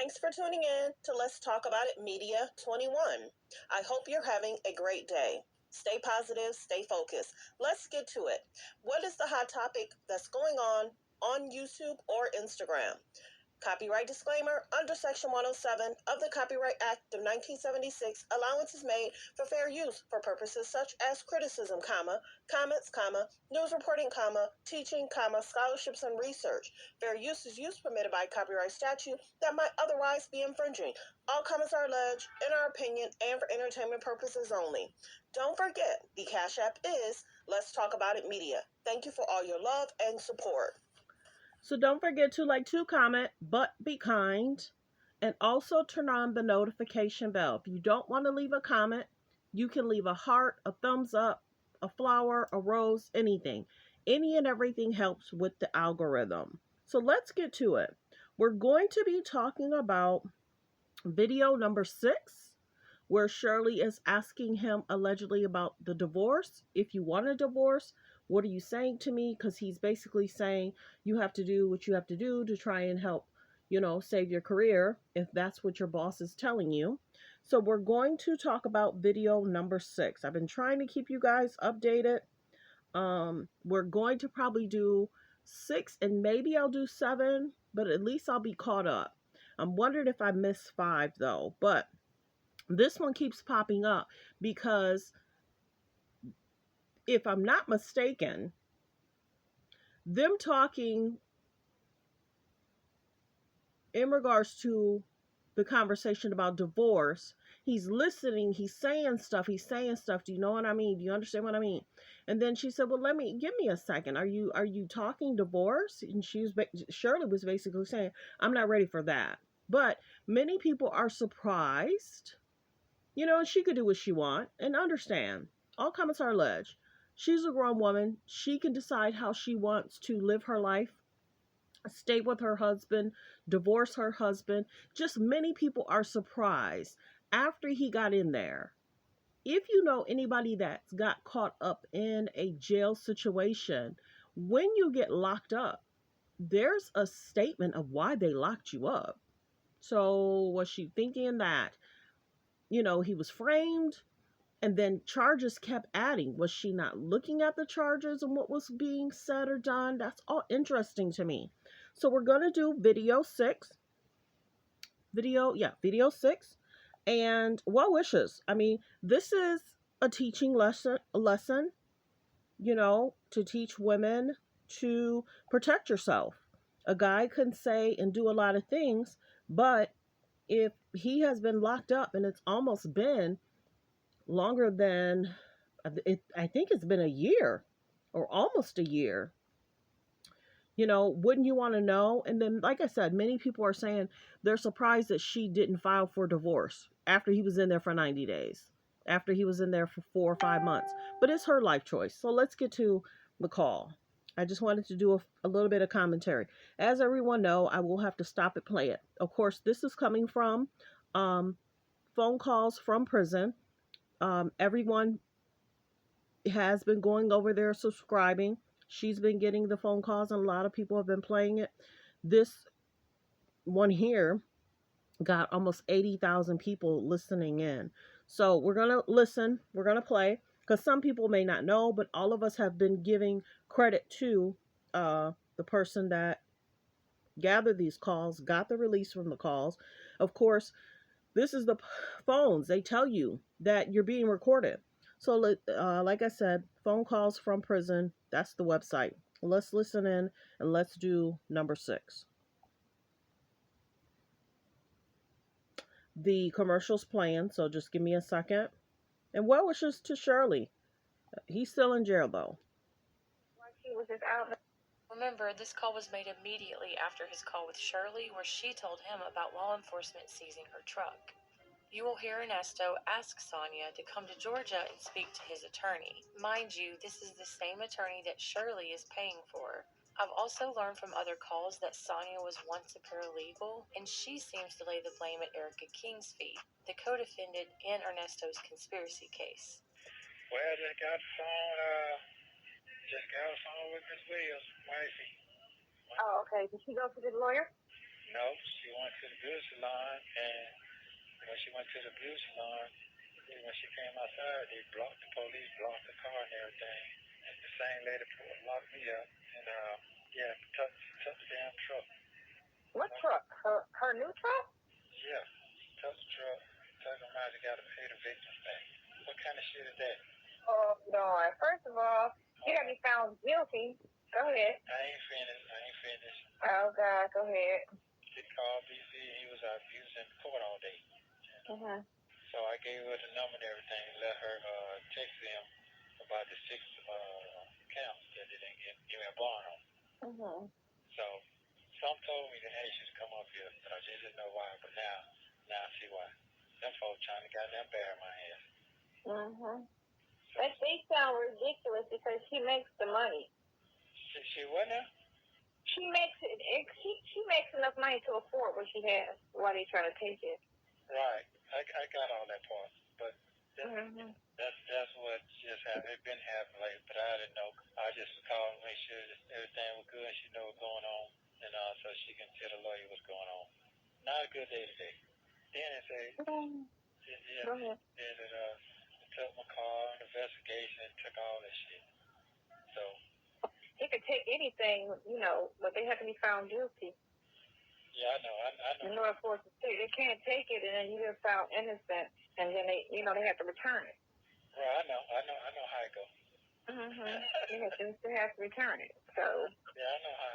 Thanks for tuning in to Let's Talk About It Media 21. I hope you're having a great day. Stay positive, stay focused. Let's get to it. What is the hot topic that's going on YouTube or Instagram? Copyright disclaimer. Under Section 107 of the Copyright Act of 1976, allowance is made for fair use for purposes such as criticism, comments, news reporting, teaching, scholarships, and research. Fair use is use permitted by copyright statute that might otherwise be infringing. All comments are alleged, in our opinion, and for entertainment purposes only. Don't forget, the Cash App is Let's Talk About It Media. Thank you for all your love and support. So don't forget to comment, but be kind. And also turn on the notification bell. If you don't want to leave a comment, you can leave a heart, a thumbs up, a flower, a rose, anything. Any and everything helps with the algorithm. So let's get to it. We're going to be talking about video number 6, where Shirley is asking him allegedly about the divorce. If you want a divorce, what are you saying to me? Because he's basically saying you have to do what you have to do to try and help, save your career, if that's what your boss is telling you. So we're going to talk about video number 6. I've been trying to keep you guys updated. We're going to probably do 6 and maybe I'll do 7, but at least I'll be caught up. I'm wondering if I missed 5 though, but this one keeps popping up because if I'm not mistaken, them talking in regards to the conversation about divorce, he's listening, he's saying stuff. Do you know what I mean? Do you understand what I mean? And then she said, well, give me a second. Are you talking divorce? And Shirley was basically saying, I'm not ready for that. But many people are surprised. She could do what she wants, and understand. All comments are alleged. She's a grown woman. She can decide how she wants to live her life, stay with her husband, divorce her husband. Just many people are surprised after he got in there. If you know anybody that's got caught up in a jail situation, when you get locked up, there's a statement of why they locked you up. So was she thinking that he was framed, and then charges kept adding? Was she not looking at the charges and what was being said or done? That's all interesting to me. So we're going to do video 6. Video 6. And well wishes. I mean, this is a teaching lesson, to teach women to protect yourself. A guy can say and do a lot of things, but if he has been locked up and it's almost been longer than, I think it's been a year or almost a year, wouldn't you want to know? And then, like I said, many people are saying they're surprised that she didn't file for divorce after he was in there for 90 days, after he was in there for 4 or 5 months. But it's her life choice. So let's get to the call. I just wanted to do a little bit of commentary. As everyone know, I will have to stop it, play it. Of course, this is coming from phone calls from prison. Everyone has been going over there, subscribing. She's been getting the phone calls, and a lot of people have been playing it. This one here got almost 80,000 people listening in. So we're going to listen. We're going to play, because some people may not know, but all of us have been giving credit to the person that gathered these calls, got the release from the calls. Of course, this is the phones. They tell you that you're being recorded. So like I said, phone calls from prison, that's the website. Let's listen in and let's do number 6. The commercial's playing, so just give me a second. And well wishes to Shirley. He's still in jail, though. Remember, this call was made immediately after his call with Shirley, where she told him about law enforcement seizing her truck. You will hear Ernesto ask Sonia to come to Georgia and speak to his attorney. Mind you, this is the same attorney that Shirley is paying for. I've also learned from other calls that Sonia was once a paralegal, and she seems to lay the blame at Erica King's feet, the co-defendant in Ernesto's conspiracy case. Well, I just got the phone with Miss Wills, wifey. Oh, okay. Did she go to the lawyer? No, she went to the beauty salon, and when she went to the beauty salon, when she came outside, the police blocked the car and everything. And the same lady locked me up, and took the damn truck. What truck? Her new truck? Yeah, took the truck. Told them how they got to pay the victims back. What kind of shit is that? Oh, Lord. First of all, he got me found guilty. Go ahead. I ain't finished. Oh, God, go ahead. He called BC. He was out in court all day. Mm-hmm. So I gave her the number and everything. Let her text him about the 6 counts that they didn't give me a bond on. Mm-hmm. So some told me that hey, she should come up here, but I just didn't know why. But now I see why. Them folks trying to goddamn bear my ass. Mm-hmm. But they sound ridiculous because she makes the money. She what now? She makes it. She makes enough money to afford what she has. Why they trying to take it? Right. I got all that part, but that's what just happened. It been happening lately, but I didn't know. I just called to make sure that everything was good. She know what's going on, and so she can tell the lawyer what's going on. Not a good day today. Then it say, took my car, investigation, took all that shit. So they could take anything, but they have to be found guilty. Yeah, I know. In order for us to take, they can't take it, and then you get found innocent, and then they have to return it. Right, I know how it goes. They have to return it. So. Yeah, I know how.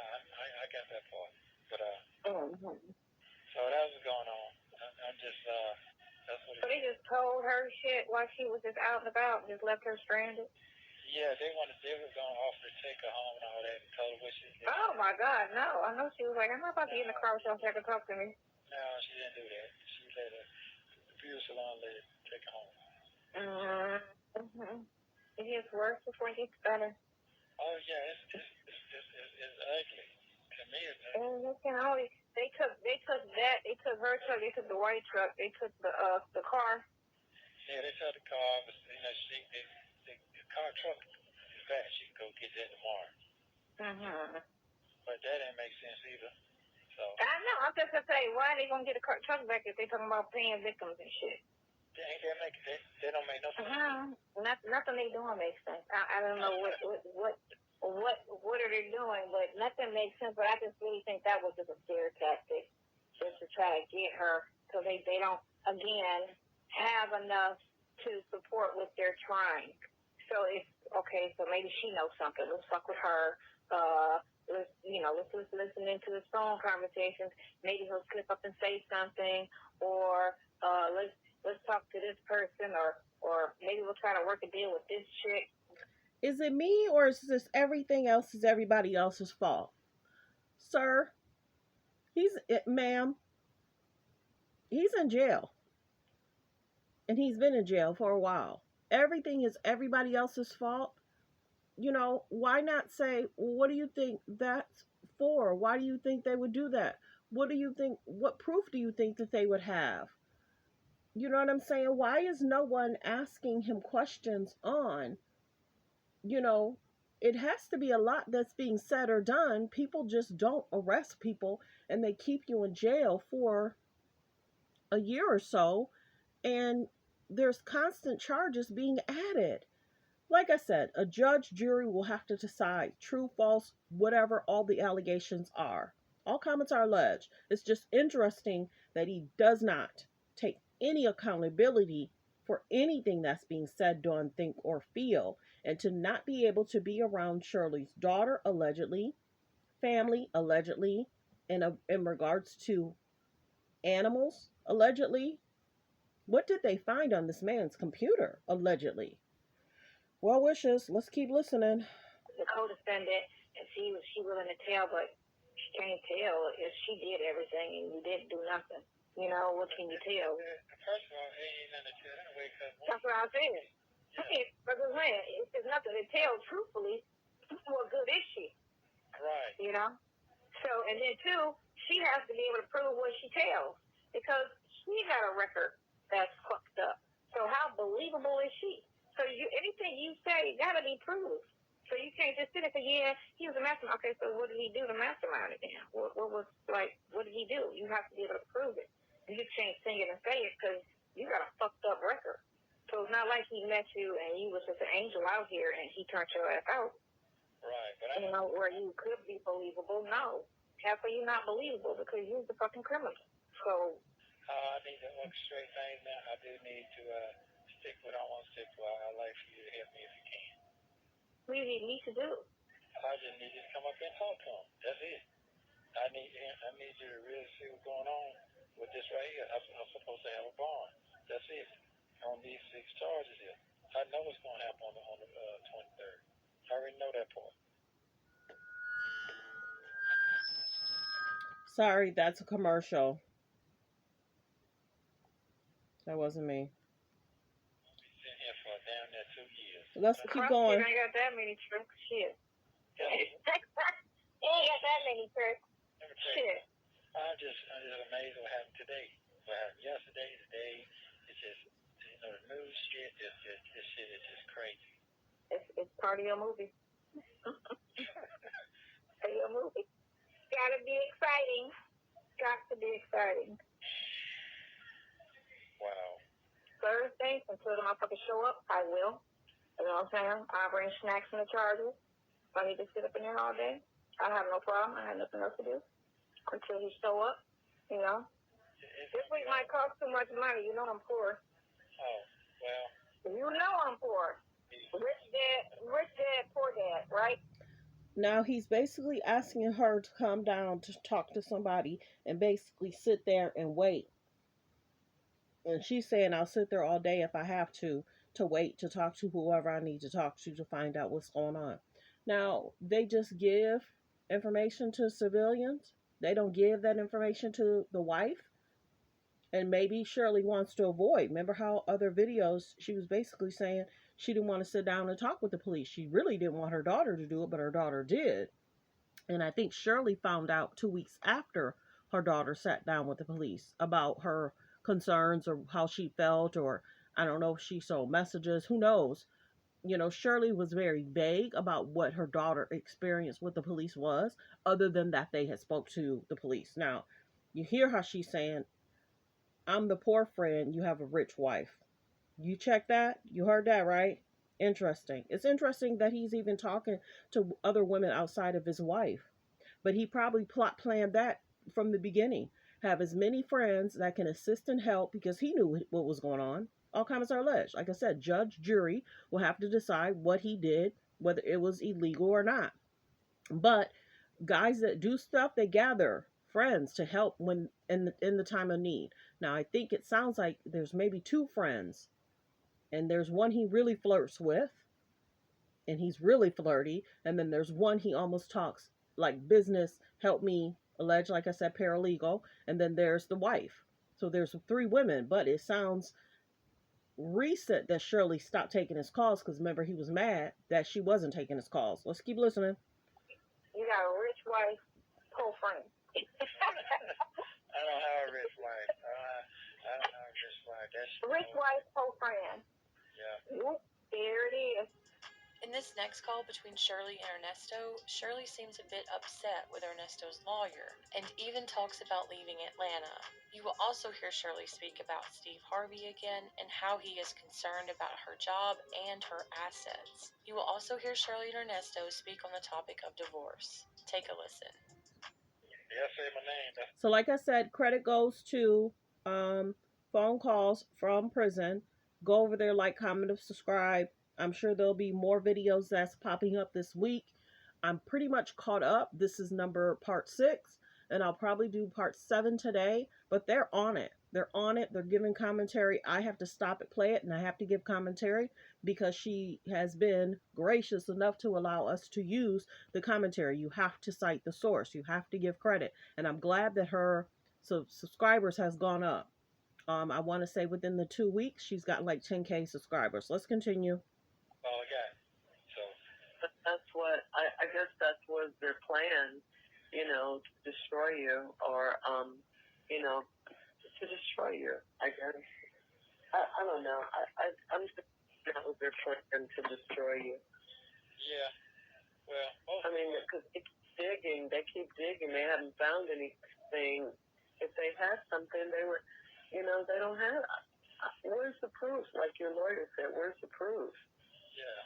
I got that part, but So that was going on. I'm just that's what. So they just told her shit while she was just out and about, and just left her stranded. Yeah, they were going to offer to take her home and all that, and told her what she did. Oh my God, no! I know she was like, I'm not about to get in the car with y'all so y'all can talk to me. No, she didn't do that. She let the beauty salon lady take her home. It gets worse before it gets better. Oh yeah, it's ugly. To me, it's ugly. And they took that. They took her truck. They took the white truck. They took the car. Yeah, they took the car, but the car truck is bad. She can go get that tomorrow. But that didn't make sense either. So I know. I'm just gonna say, why are they gonna get a truck back if they talking about paying victims and shit? They don't make no sense. Nothing they doing makes sense. I don't know what are they doing, but nothing makes sense. But I just really think that was just a scare tactic, just to try to get her, so they don't again have enough to support what they're trying. So it's okay. So maybe she knows something. Let's fuck with her. Let's listen into his phone conversations. Maybe he'll slip up and say something, or let's talk to this person, or maybe we'll try to work a deal with this chick. Is it me, or is this everything else is everybody else's fault? Sir, ma'am, he's in jail. And he's been in jail for a while. Everything is everybody else's fault. Why not say, well, what do you think that's for? Why do you think they would do that? What proof do you think that they would have? You know what I'm saying? Why is no one asking him questions on, it has to be a lot that's being said or done. People just don't arrest people and they keep you in jail for a year or so, and there's constant charges being added. Like I said, a judge, jury will have to decide true, false, whatever all the allegations are. All comments are alleged. It's just interesting that he does not take any accountability for anything that's being said, done, think, or feel, and to not be able to be around Shirley's daughter, allegedly, family, allegedly, in regards to animals, allegedly. What did they find on this man's computer, allegedly? Well wishes. Let's keep listening. The co-defendant, and she willing to tell, but she can't tell if she did everything and you didn't do nothing. What can you tell? First of all, ain't nothing to tell anyway. That's what I said. Yeah. Because if there's nothing to tell, truthfully, what good is she? Right. So, and then two, she has to be able to prove what she tells, because she got a record that's fucked up. So how believable is she? So anything you say got to be proved. So you can't just sit there and say, yeah, he was a mastermind. Okay, so what did he do to mastermind it then? What did he do? You have to be able to prove it. You just can't sing it and say it because you got a fucked up record. So it's not like he met you and you was just an angel out here and he turned your ass out. Right, but you know, where you could be believable. No. Half of you not believable because you're the fucking criminal. So I need to orchestrate things now. I do need to stick what I want to stick to. I'd like for you to help me if you can. what do you need to do? I just need you to come up and talk to him. That's it. I need you to really see what's going on with this right here. I'm supposed to have a bond. That's it. On these 6 charges here. I know what's going to happen on the 23rd. I already know that part. Sorry, that's a commercial. That wasn't me. I'll be sitting here for damn near 2 years. Let's keep going. I ain't got that many tricks. Shit. You ain't got that many tricks. Shit. I'm just amazed what happened today. What happened yesterday, today. It's just, the news shit, this shit is just crazy. It's part of your movie. Part of your movie. Gotta be exciting. Got to be exciting. Wow. Thursday, until the motherfuckers show up, I will. You know what I'm saying? I'll bring snacks and the charges. If I need to sit up in there all day, I have no problem. I have nothing else to do until he show up, you know. This week might cost too much money. You know I'm poor. Oh, well. You know I'm poor. Rich dad, poor dad, right? Now he's basically asking her to come down to talk to somebody and basically sit there and wait. And she's saying, I'll sit there all day if I have to wait to talk to whoever I need to talk to find out what's going on. Now, they just give information to civilians. They don't give that information to the wife. And maybe Shirley wants to avoid. Remember how other videos, she was basically saying she didn't want to sit down and talk with the police. She really didn't want her daughter to do it, but her daughter did. And I think Shirley found out 2 weeks after her daughter sat down with the police about her concerns or how she felt, or I don't know if she saw messages, who knows. You know, Shirley was very vague about what her daughter experienced with the police was, other than that they had spoke to the police. Now, you hear how she's saying, I'm the poor friend, you have a rich wife. You check that? You heard that, right? Interesting. It's interesting that he's even talking to other women outside of his wife. But he probably planned that from the beginning. Have as many friends that can assist and help because he knew what was going on. All comments are alleged. Like I said, judge, jury will have to decide what he did, whether it was illegal or not. But guys that do stuff, they gather friends to help when in the time of need. Now, I think it sounds like there's maybe 2 friends, and there's one he really flirts with, and he's really flirty, and then there's one he almost talks like business, help me, alleged, like I said, paralegal, and then there's the wife. So there's 3 women, but it sounds recent that Shirley stopped taking his calls because remember he was mad that she wasn't taking his calls. Let's keep listening. You got a rich wife, poor friend. I don't have a rich wife. I don't have a rich wife. That's rich wife, poor friend. Yeah. Whoop, there it is. In this next call between Shirley and Ernesto, Shirley seems a bit upset with Ernesto's lawyer and even talks about leaving Atlanta. You will also hear Shirley speak about Steve Harvey again and how he is concerned about her job and her assets. You will also hear Shirley and Ernesto speak on the topic of divorce. Take a listen. Yeah, say my name. So like I said, credit goes to phone calls from prison. Go over there, like, comment, and subscribe. I'm sure there'll be more videos that's popping up this week. I'm pretty much caught up. This is part 6, and I'll probably do part 7 today, but they're on it. They're on it. They're giving commentary. I have to stop it, play it, and I have to give commentary because she has been gracious enough to allow us to use the commentary. You have to cite the source. You have to give credit. And I'm glad that her subscribers has gone up. I want to say within the 2 weeks, she's got like 10K subscribers. Let's continue. All I got. So that's what I guess that was their plan, you know, to destroy you, or you know, to destroy you. I guess I don't know. I'm just that was their plan to destroy you. yeah. Well, I mean, because digging. They keep digging. They haven't found anything. If they had something, they were, they don't have. Where's the proof? Like your lawyer said, where's the proof? Yeah.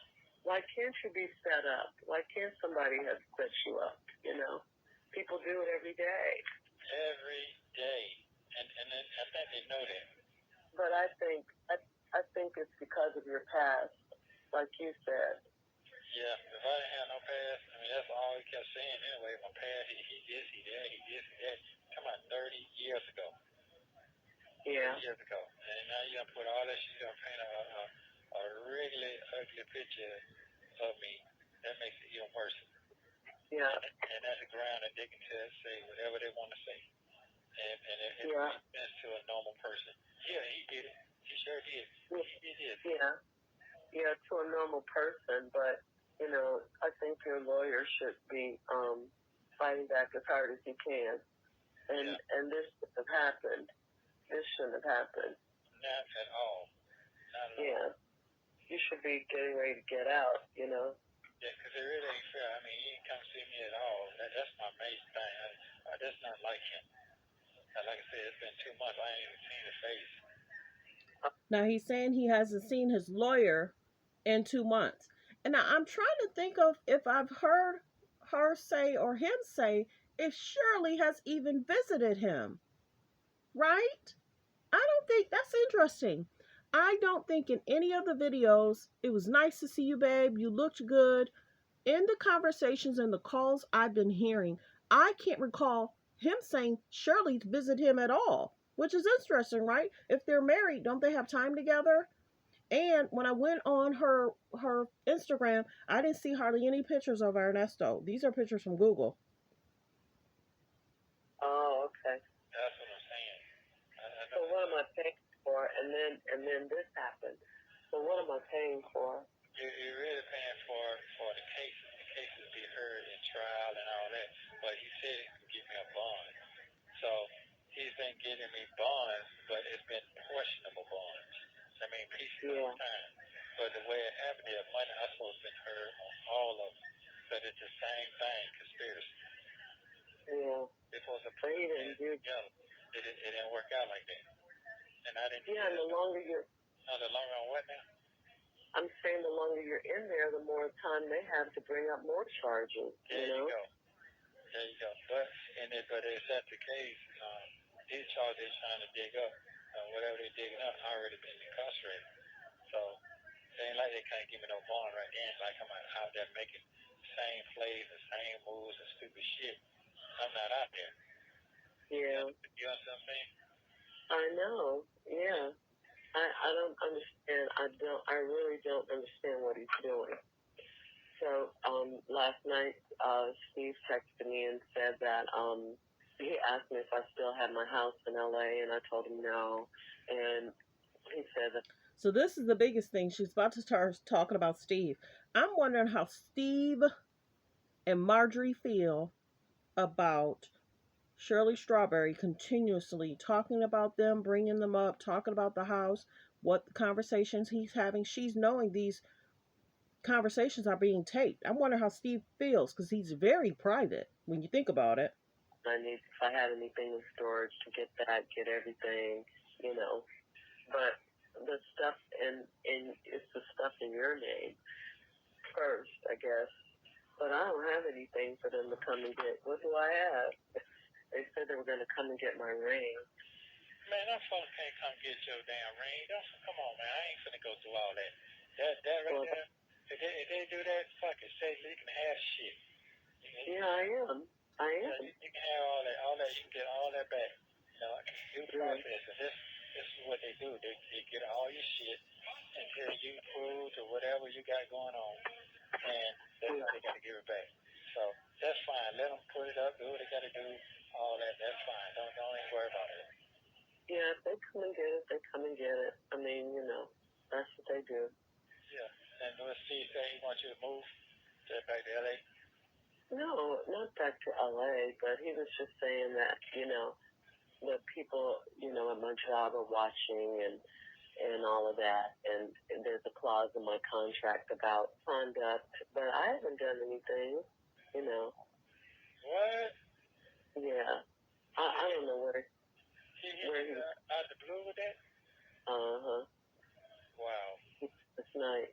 Why can't you be set up? Why can't somebody have set you up? People do it every day. Every day. And I think they know that. But I think it's because of your past, like you said. Yeah, if I didn't have no past, I mean, that's all he kept saying anyway. My past, he this, he that, he this, he that. Come on, 30 years ago. Yeah. 30 years ago. And now you're going to put all that shit, you're going to paint a really ugly picture of me. That makes it even worse. Yeah. And that's the ground that they can say whatever they want to say. And it makes sense to a normal person. Yeah, he did it. He sure did. He did it. Yeah. Yeah, to a normal person, but I think your lawyer should be fighting back as hard as he can. And this shouldn't have happened. This shouldn't have happened. Not at all. Not at all. Yeah. You should be getting ready to get out, Yeah, because it really ain't fair. I mean, he didn't come see me at all. That's my main thing. That's not like him. Like I said, it's been 2 months. I ain't even seen his face. Now he's saying he hasn't seen his lawyer in 2 months. And now I'm trying to think of if I've heard her say or him say if Shirley has even visited him. Right? I don't think that's interesting. I don't think in any of the videos, it was nice to see you, babe. You looked good. In the conversations and the calls I've been hearing, I can't recall him saying Shirley to visit him at all, which is interesting, right? If they're married, don't they have time together? And when I went on her Instagram, I didn't see hardly any pictures of Ernesto. These are pictures from Google. Oh, okay. That's what I'm saying. So what am I paying for? And then this happened. So what am I paying for? You're really paying for the cases. The cases be heard in trial and all that. But he said he could give me a bond. So he's been getting me bonds, but it's been questionable bonds. I mean, pieces at a time. But the way it happened is money I supposed to been heard on all of them. But it's the same thing, conspiracy. Yeah. They're supposed to put it together. It didn't work out like that. And I didn't. Yeah, and the longer you're. The longer on what now? I'm saying the longer you're in there, the more time they have to bring up more charges. There you go. There you go. But it's at the case. These charges they're trying to dig up, whatever they're digging up, already been incarcerated. So it ain't like they can't give me no bond right then. Like I'm out there making the same plays, the same moves, and stupid shit. I'm not out there. Yeah. You know what I'm saying? I know. Yeah. I don't understand. I really don't understand what he's doing. So last night, Steve texted me and said that he asked me if I still had my house in LA, and I told him no. And he said that. So this is the biggest thing. She's about to start talking about Steve. I'm wondering how Steve and Marjorie feel about Shirley Strawberry continuously talking about them, bringing them up, talking about the house, what conversations he's having. She's knowing these conversations are being taped. I wonder how Steve feels because he's very private when you think about it. If I had anything in storage to get that, get everything, But the stuff it's the stuff in your name first, I guess. But I don't have anything for them to come and get. What do I have? They said they were going to come and get my ring. Man, them folks can't come get your damn ring. Come on, man. I ain't finna go through all that. That right there. If they do that, fuck it. Say you can have shit. Yeah, I am. You can have all that. All that. You can get all that back. Due process. And this is what they do. They get all your shit until you prove to whatever you got going on, and that's how they got to give it back. So that's fine. Let them put it up. Do what they got to do. All that. That's fine. Don't even worry about it. Yeah, if they come and get it, they come and get it. I mean, that's what they do. Yeah. And what Steve say, he wants you to move back to LA? No, not back to LA, but he was just saying that, the people, at my job are watching and all of that. And there's a clause in my contract about conduct, but I haven't done anything, What? Yeah. I don't know where He hit you out the blue with that? Uh-huh. Wow.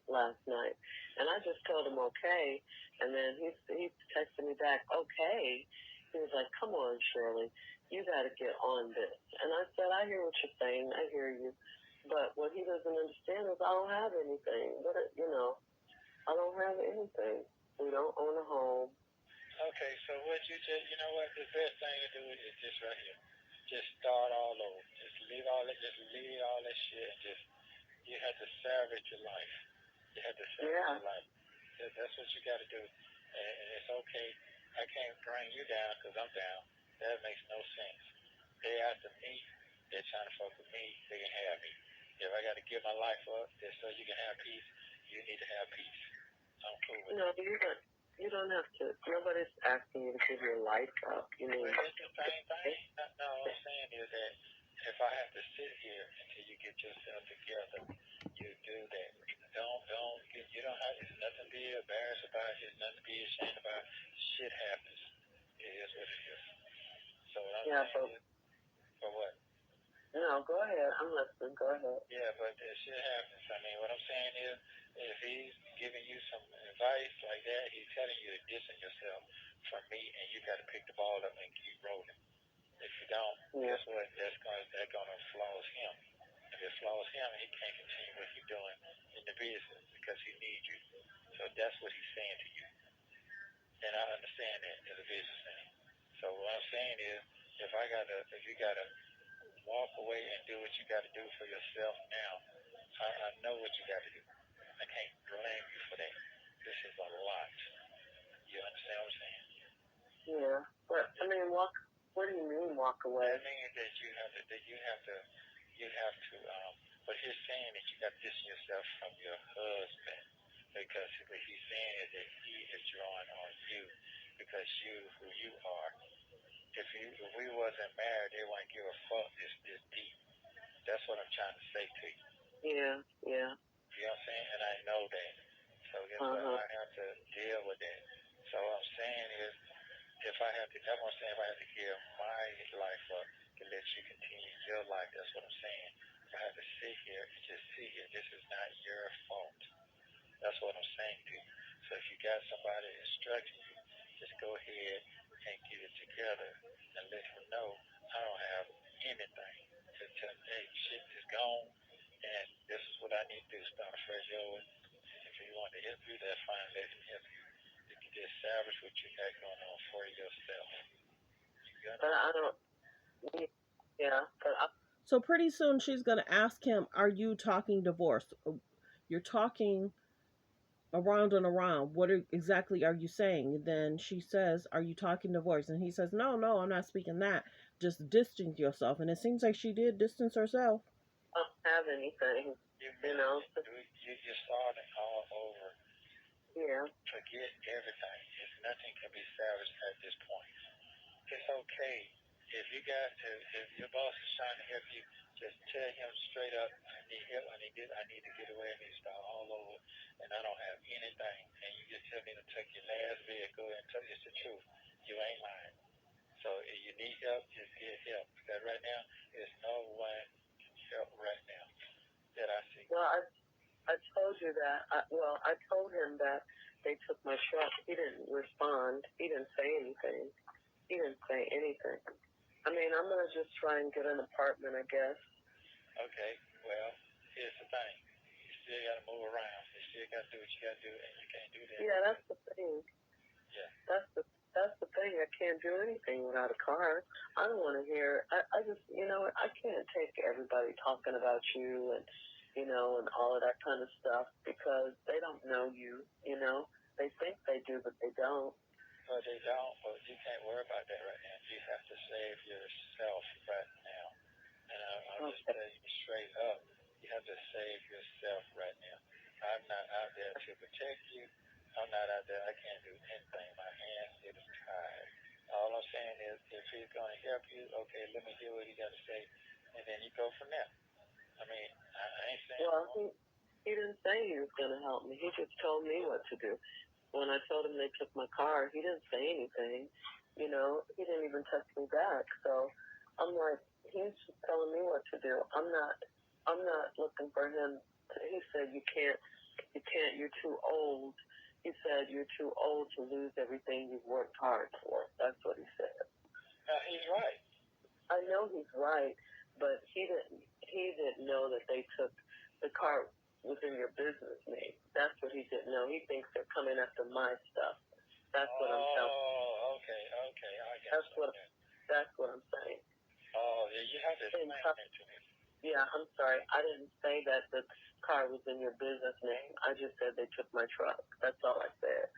Last night. And I just told him okay. And then he texted me back, okay. He was like, come on, Shirley, you got to get on this. And I said, I hear what you're saying. I hear you. But what he doesn't understand is I don't have anything. I don't have anything. We don't own a home. Okay, so what you know what, the best thing to do is just right here. Just start all over. Just leave all that shit and just, you have to salvage your life. You have to salvage your life. That's what you got to do. And it's okay. I can't bring you down because I'm down. That makes no sense. They after me. They're trying to fuck with me. They can have me. If I got to give my life up just so you can have peace, you need to have peace. I'm cool with No, you don't have to. Nobody's asking you to give your life up. Well, it's the same thing. No, what I'm saying is that if I have to sit here until you get yourself together, you do that. You don't have, it's nothing to be embarrassed about, it's nothing to be ashamed about. Shit happens. It is what it is. So what I'm saying is, for what? No, go ahead. I'm listening. Go ahead. Yeah, but shit happens. I mean, what I'm saying is, if he's giving you some advice like that, he's telling you to distance yourself from me, and you got to pick the ball up and keep rolling. If you don't, guess what? That's gonna flaws him. If it flaws him, he can't continue what he's doing in the business because he needs you. So that's what he's saying to you. And I understand that as a businessman. So what I'm saying is, if you gotta walk away and do what you gotta do for yourself now, I know what you gotta do. I can't blame you for that. This is a lot. You understand what I'm saying? Yeah, but I mean, what do you mean walk away? That means that you have to, but he's saying that you got to distance yourself from your husband because what he's saying is that he is drawing on you because you, who you are. If we wasn't married, they wouldn't give a fuck this deep. That's what I'm trying to say to you. Yeah. You know what I'm saying? And I know that. So guess what? I have to deal with that. So what I'm saying is, if I have to, that's what I'm saying, if I have to give my life up to let you continue your life, that's what I'm saying. If I have to sit here and just sit here, this is not your fault. That's what I'm saying to you. So if you got somebody instructing you, just go ahead and get it together and let him know I don't have anything. Just tell him, hey, shit is gone, and this is what I need to do. Start fresh over. If he want to help you, that's fine. Let him help you. You can just salvage what you got going on for yourself. But I don't. Yeah, but So pretty soon she's going to ask him, are you talking divorce? You're talking around and around. Exactly are you saying? And then she says, are you talking divorce? And he says, no, I'm not speaking that. Just distance yourself. And it seems like she did distance herself. I don't have anything. You're starting all over. Yeah. Forget everything. Nothing can be salvaged at this point. It's okay. If your boss is trying to help you, just tell him straight up, I need help, I need to get away, I need to start all over, and I don't have anything. And you just tell me to take your last vehicle and tell you it's the truth. You ain't lying. So if you need help, just get help. Because right now, there's no one can help right now that I see. Well, I told you that. I told him that they took my truck. He didn't respond. He didn't say anything. I mean, I'm going to just try and get an apartment, I guess. Okay, well, here's the thing. You still got to move around. You still got to do what you got to do, and you can't do that. Yeah, that's the thing. Yeah. That's the thing. I can't do anything without a car. I don't want to hear. I just, I can't take everybody talking about you and, and all of that kind of stuff because they don't know you. They think they do, but they don't. Well, they don't, but you can't worry about that right now. You have to save yourself right now. And I'll just tell you straight up, you have to save yourself right now. I'm not out there to protect you. I'm not out there. I can't do anything. My hands is tied. All I'm saying is, if he's going to help you, okay, let me hear what he got to say, and then you go from there. I mean, I ain't saying. Well, he didn't say he was going to help me. He just told me what to do. When I told him they took my car, he didn't say anything. You know, he didn't even text me back. So I'm like, he's just telling me what to do. I'm not looking for him. He said, you can't, you're too old. He said, you're too old to lose everything you've worked hard for. That's what he said. He's right. I know he's right, but he didn't know that they took the car was in your business name. That's what he didn't know. He thinks they're coming after my stuff. That's what I'm telling you. Oh, okay, I got That's what I'm saying. Oh, yeah, you have to explain that to me. Yeah, I'm sorry. I didn't say that the car was in your business name. I just said they took my truck. That's all I said.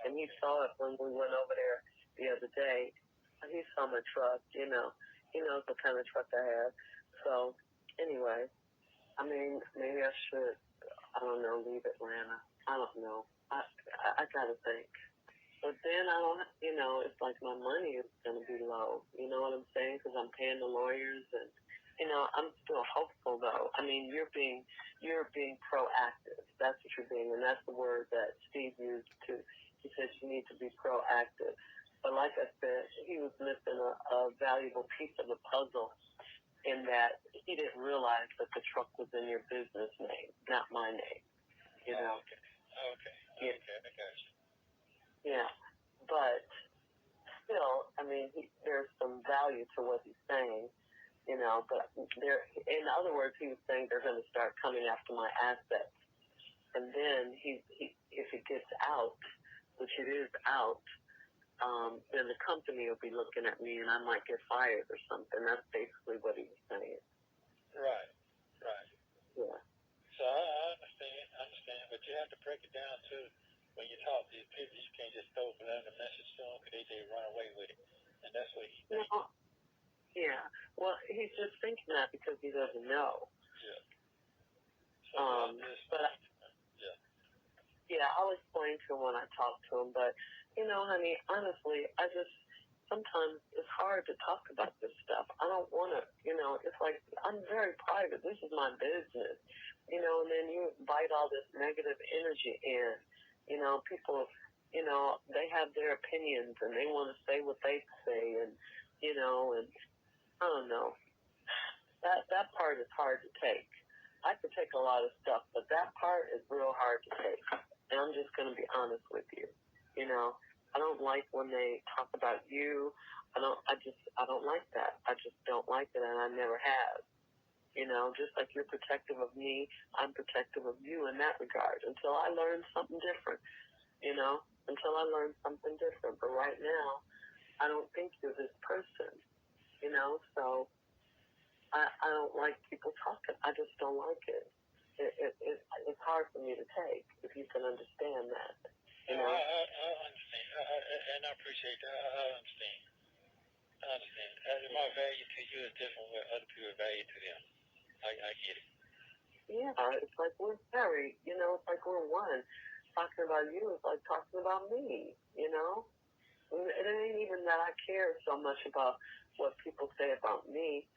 And he saw it when we went over there the other day. He saw my truck, you know. He knows what kind of truck I have. So, anyway, I mean, maybe I should, I don't know, leave Atlanta. I don't know. I gotta think. But then I don't, you know, it's like my money is going to be low. You know what I'm saying? Because I'm paying the lawyers and, you know, I'm still hopeful though. I mean, you're being proactive. That's what you're being. And that's the word that Steve used too. He said you need to be proactive. But like I said, he was missing a valuable piece of the puzzle in that he didn't realize that the truck was in your business name, not my name. You know? Okay, Yeah. I got you. Yeah. But still, I mean, there's some value to what he's saying, you know, but in other words, he was saying they're going to start coming after my assets. And then if it gets out, which it is out, then the company will be looking at me and I might get fired or something. That's basically what he was saying. Right. Yeah. So I understand, but you have to break it down too. When you talk to these people, you can't just throw a message to them because they run away with it. And that's what he thinks. No. Yeah. Well, he's just thinking that because he doesn't know. Yeah. So but I'll explain to him when I talk to him. But, you know, honey, honestly, sometimes it's hard to talk about this stuff. I don't want to, you know, it's like I'm very private. This is my business, you know, and then you invite all this negative energy in. You know, people, you know, they have their opinions and they want to say what they say and, you know, and I don't know. That part is hard to take. I could take a lot of stuff, but that part is real hard to take. And I'm just going to be honest with you. You know, I don't like when they talk about you. I don't like that. I just don't like it, and I never have. You know, just like you're protective of me, I'm protective of you in that regard. Until I learn something different, you know, But right now, I don't think you're this person, you know, so I don't like people talking. I just don't like it. It's hard for me to take, if you can understand that. You know? I understand. And I appreciate that. I understand. My value to you is different what other people value to them. I get it. Yeah, it's like we're married. You know, it's like we're one. Talking about you is like talking about me, you know? It ain't even that I care so much about what people say about me,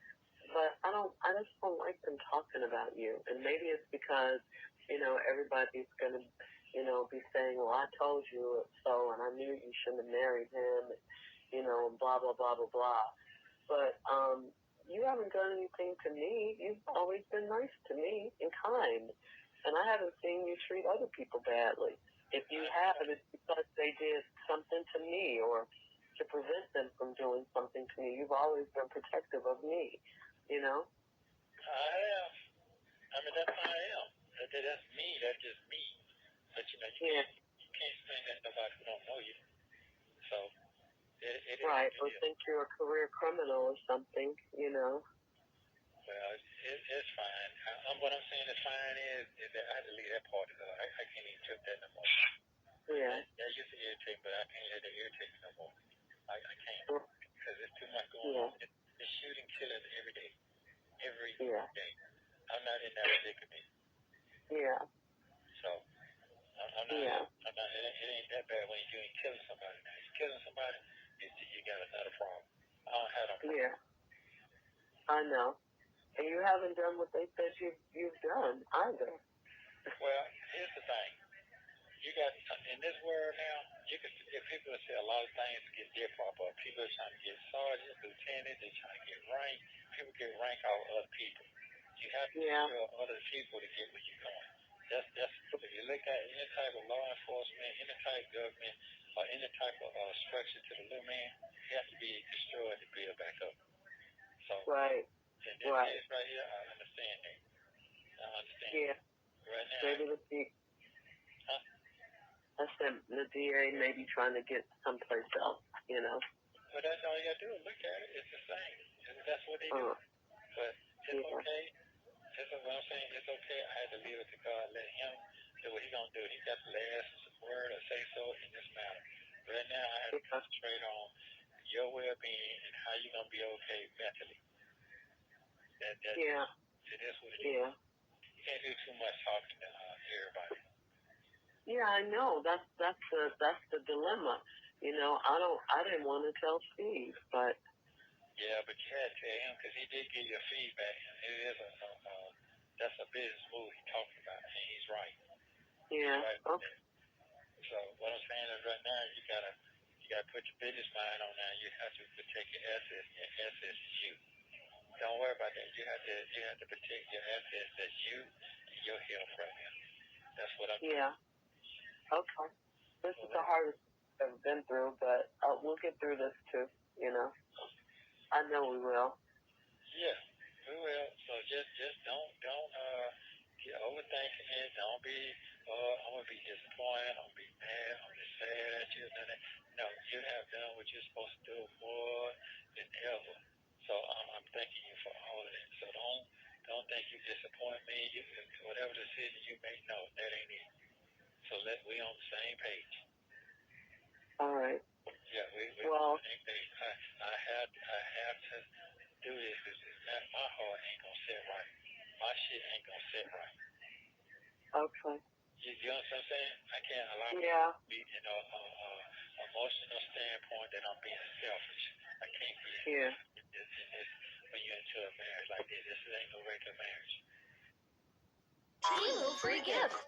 but I just don't like them talking about you. And maybe it's because, you know, everybody's going to, you know, be saying, well, I told you so, and I knew you shouldn't have married him, and, you know, blah, blah, blah, blah, blah. But you haven't done anything to me. You've always been nice to me and kind. And I haven't seen you treat other people badly. If you have, it's because they did something to me or to prevent them from doing something to me. You've always been protective of me, you know? I am. I mean, that's how I am. That's me. That's just me. But, you know, you can't explain that to nobody who don't know you. So, it right, or is. think you're a career criminal or something, you know? Well, it's fine. What I'm saying is fine is that I had to leave that part. I can't even trip that no more. Yeah. That used to irritate, but I can't let it irritate me no more. I can't. Because there's too much going on. It's shooting killers every day. Every day. I'm not in that predicament. Yeah. So, I'm not. It ain't that bad when you ain't killing somebody. Now, if you're killing somebody, you got another problem. I don't have no problem. Yeah. I know. And you haven't done what they said you've done either. Well, here's the thing. You got, in this world now, you can, if people say a lot of things get different, but people are trying to get sergeants, lieutenants, they're trying to get rank. People get rank out of other people. You have to secure other people to get where you're going. That's if you look at any type of law enforcement, any type of government, or any type of structure to the little man, it has to be destroyed to build back up. So Right. in this Right. case right here, I understand that. I understand. Yeah. Right now, Maybe I said the DA may be trying to get someplace else, you know. but that's all you gotta do is look at it. It's the same. That's what they do. But it's okay. That's what I'm saying. It's okay. I had to leave it to God. Let Him do what He gonna do. He got the last word or say so in this matter. Right now, I had to concentrate on your well-being and how you gonna be okay mentally. It is what it is. You can't do too much talking to everybody. Yeah, I know. That's the dilemma. You know, I didn't want to tell Steve, but yeah, but you had to tell him because he did give you feedback. It is that's a business move he's talking about, and he's right. Yeah. He's right Okay. So what I'm saying is, right now you gotta put your business mind on that. You have to protect your assets. Your assets is you. Don't worry about that. You have to protect your assets. That's you and your health right now. That's what I'm doing. Yeah. Okay. This is the hardest I've been through, but we'll get through this too. You know. I know we will. Yeah, we will. So just don't get overthinking it. Don't be I'm gonna be disappointed. I'm gonna be mad. I'm just sad at you. No, you have done what you're supposed to do more than ever. So I'm thanking you for all of that. So don't think you disappoint me. Whatever decision you make, no, that ain't it. So we on the same page. All right. Yeah, we on the same page. I have to do this because my heart ain't gonna sit right. My shit ain't gonna sit right. Okay. You know what I'm saying? I can't allow me to be in a emotional standpoint that I'm being selfish. I can't be in this when you're into a marriage like this. This ain't no regular marriage. Timu free gift.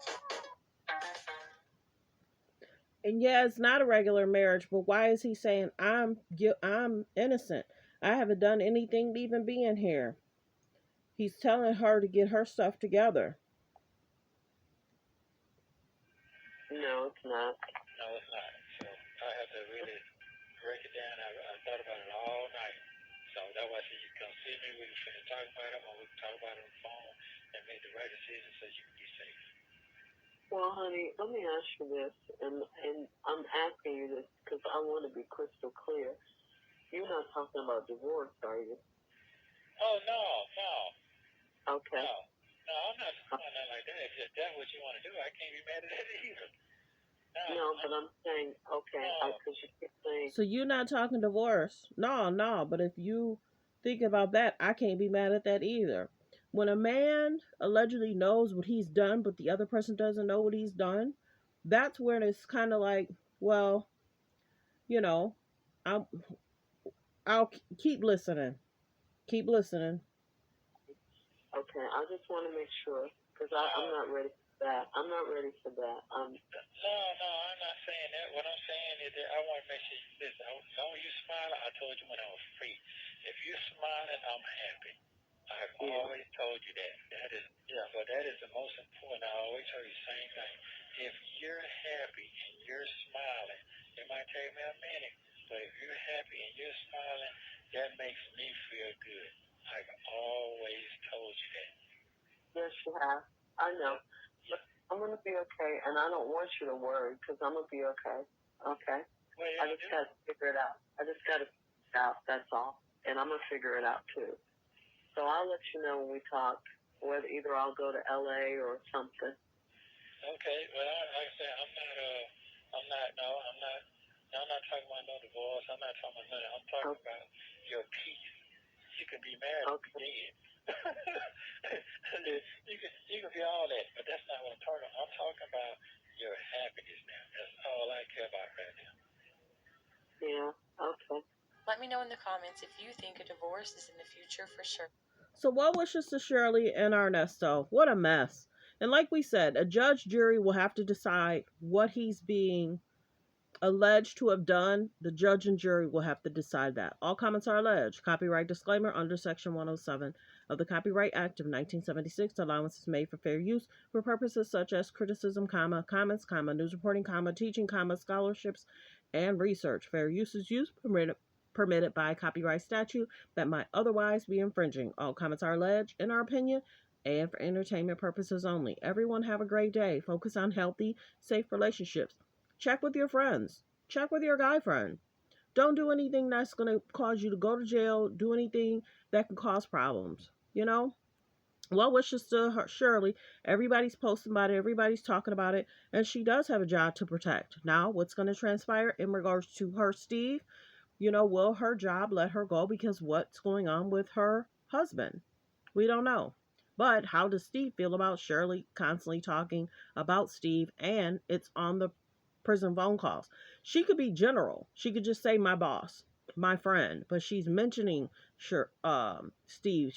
And yeah, it's not a regular marriage, but why is he saying I'm innocent? I haven't done anything to even be in here. He's telling her to get her stuff together. No, it's not. No, it's not. So I have to really break it down. I thought about it all night. So that's why I said you come see me. We can finish talk about it, or we can talk about it on the phone and make the right decision so you can be safe. Well, honey, let me ask you this, and I'm asking you this because I want to be crystal clear. You're not talking about divorce, are you? Oh, no. Okay. No, I'm not talking about nothing like that. If that's what you want to do, I can't be mad at that either. No, but I'm saying, okay, because you keep saying. So you're not talking divorce. No, but if you think about that, I can't be mad at that either. When a man allegedly knows what he's done, but the other person doesn't know what he's done, that's where it's kind of like, well, you know, I'm, I'll keep listening. Keep listening. Okay, I just want to make sure because I'm not ready for that. I'm not ready for that. No, I'm not saying that. What I'm saying is that I want to make sure you listen. Long as you smiling, I told you when I was free. If you're smiling, I'm happy. I've always told you that. But that is the most important. I always tell you the same thing. If you're happy and you're smiling, it might take me a minute, but if you're happy and you're smiling, that makes me feel good. I've always told you that. Yes, you have. I know. But I'm going to be okay, and I don't want you to worry because I'm going to be okay. Okay? Well, I just got to figure it out. That's all. And I'm going to figure it out, too. So I'll let you know when we talk, whether either I'll go to L.A. or something. Okay. Well, like I said, I'm not talking about no divorce. I'm not talking about nothing. I'm talking about your peace. You can be married and be dead. you can be all that, but that's not what I'm talking about. I'm talking about your happiness now. That's all I care about right now. Yeah, okay. Let me know in the comments if you think a divorce is in the future for sure. So well wishes to Shirley and Ernesto. What a mess. And like we said, a judge jury will have to decide what he's being alleged to have done, the judge and jury will have to decide that. All comments are alleged. Copyright disclaimer under Section 107 of the Copyright Act of 1976. Allowance is made for fair use for purposes such as criticism, comments, news reporting, teaching, scholarships, and research. Fair use is used permitted by copyright statute that might otherwise be infringing. All comments are alleged, in our opinion, and for entertainment purposes only. Everyone have a great day. Focus on healthy, safe relationships. Check with your friends. Check with your guy friend. Don't do anything that's going to cause you to go to jail. Do anything that can cause problems. You know? Well wishes to her, Shirley. Everybody's posting about it. Everybody's talking about it. And she does have a job to protect. Now, what's going to transpire in regards to her, Steve? Will her job let her go because what's going on with her husband? We don't know. But how does Steve feel about Shirley constantly talking about Steve, and it's on the prison phone calls? She could be general. She could just say my boss, my friend, but she's mentioning Steve.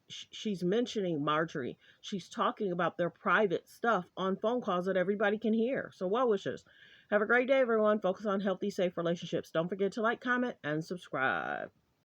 She's mentioning Marjorie. She's talking about their private stuff on phone calls that everybody can hear. So well wishes. Have a great day, everyone. Focus on healthy, safe relationships. Don't forget to like, comment, and subscribe.